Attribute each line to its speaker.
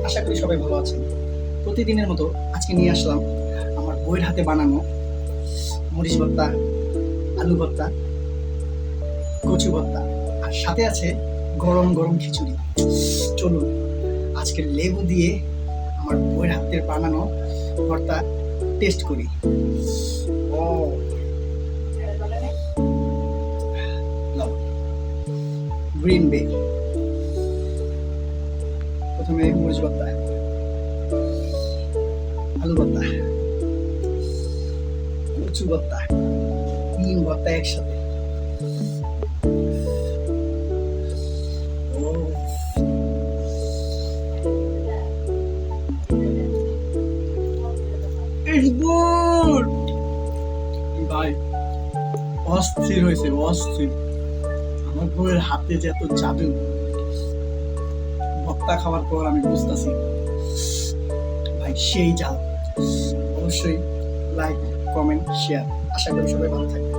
Speaker 1: আশা করি সবাই ভালো আছেন। প্রতিদিনের মতো আজকে নিয়ে আসলাম আমার বউয়ের হাতে বানানো মরিচ ভর্তা, আলু ভর্তা, কচু ভর্তা, আর সাথে আছে গরম গরম খিচুড়ি। চলুন আজকে লেবু দিয়ে আমার বউয়ের হাতের বানানো ভর্তা টেস্ট করি। ও গ্রিন বে, প্রথমে মরিচ ভর্তা, আলু ভর্তা, কচু ভর্তা, তিন ভর্তা একসাথে। ও ইটস গুড ভাই, অস্থির হয়েছে, অস্থির। আমার বউয়ের হাতে যে এত জাদু, ভর্তা খাওয়ার পর আমি বুঝতেছি ভাই সেই জাল। অবশ্যই লাইক, কমেন্ট, শেয়ার। আশা করি সবাই ভালো থাকবে।